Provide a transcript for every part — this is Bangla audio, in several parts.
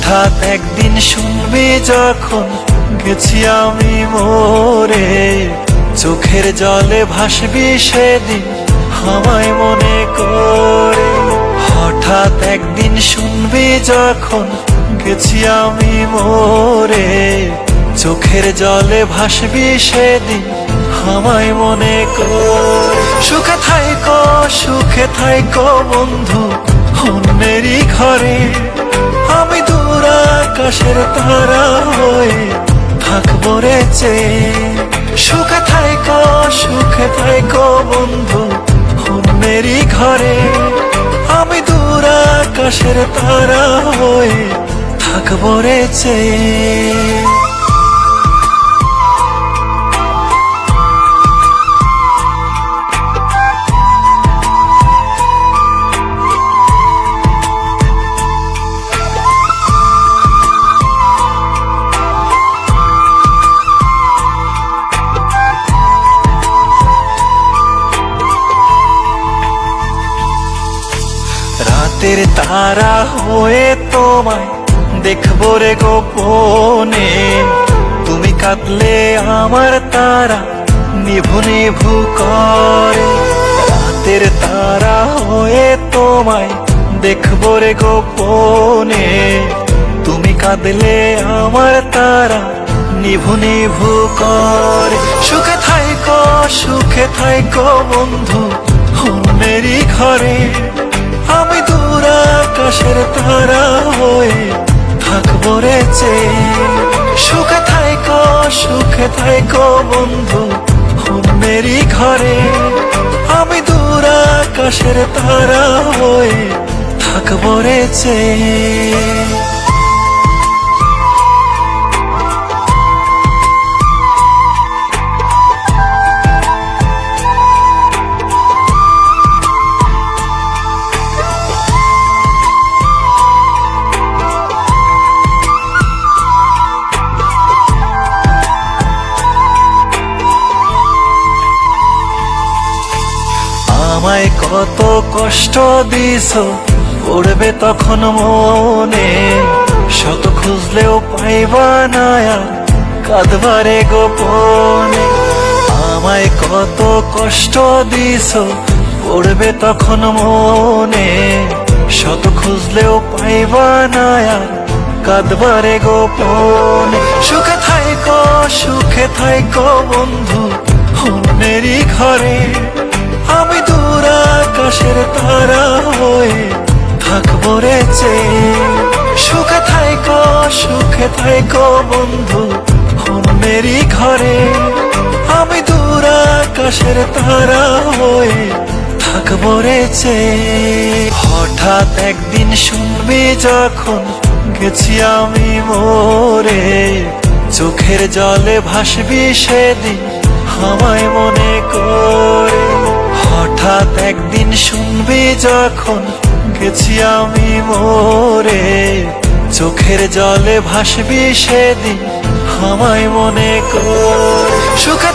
হঠাৎ একদিন শুনবি যখন গেছি আমি মরে, চোখের জলে ভাসবি সেদিন আমায় মনে করে। হঠাৎ একদিন শুনবি যখন গেছি আমি মরে, চোখের জলে ভাসবি সেদিন আমায় মনে করে। সুখে থাইকো বন্ধু অন্যেরই ঘরে, আমি দূর আকাশের তারা হয়ে থাকবো রে চেয়ে। সুখে থাইকো বন্ধু অন্যেরই ঘরে, আমি দূর আকাশের তারা হয়ে থাকবো রে চেয়ে। রাতের তারা হয়ে তোমায় দেখবো রে গোপনে, তুমি কাঁদলে আমার তারা নিভু নিভু করে। রাতের তারা হয়ে তোমায় দেখবো রে গোপনে, তুমি কাঁদলে আমার তারা নিভু নিভু করে। সুখে থাইকো বন্ধু অন্যেরই ঘরে, আমি দূর আকাশের তারা হয়ে থাকবো রে চেয়ে। সুখে থাইকো বন্ধু অন্যেরই ঘরে, আমি দূর আকাশের তারা হয়ে থাকবো রে চেয়ে। আমায় কত কষ্ট দিছো পড়বে তখন মনে, শত খুঁজলেও পাইবা না কাঁদবারে গোপনে। আমায় কত কষ্ট দিছো পড়বে তখন মনে, শত খুঁজলেও পাইবা না কাঁদবারে গোপনে। সুখে থাইকো বন্ধু অন্যেরই ঘরে, আমি দূর আকাশের তারা হয়ে থাকবো রে চেয়ে। সুখে থাইকো বন্ধু অন্যেরই ঘরে, আমি দূর আকাশের তারা হয়ে থাকবো রে চেয়ে। হঠাৎ একদিন শুনবি যখন গেছি আমি মরে, চোখের জলে ভাসবি সেদিন আমায় মনে করে। হঠাৎ একদিন শুনবি যখন গেছি আমি মরে, চোখের জলে ভাসবি সেদিন আমায় মনে করে। সুখে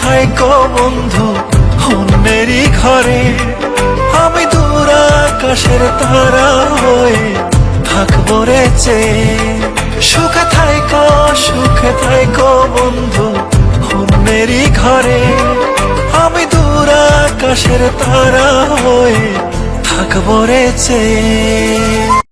থাইকো বন্ধু অন্যেরই ঘরে, আমি দূর আকাশের তারা হয়ে থাকবো রে চেয়ে। সুখে থাইকো বন্ধু অন্যেরই ঘরে, আমি দূর আকাশের তারা হয়ে থাকবো রে চেয়ে।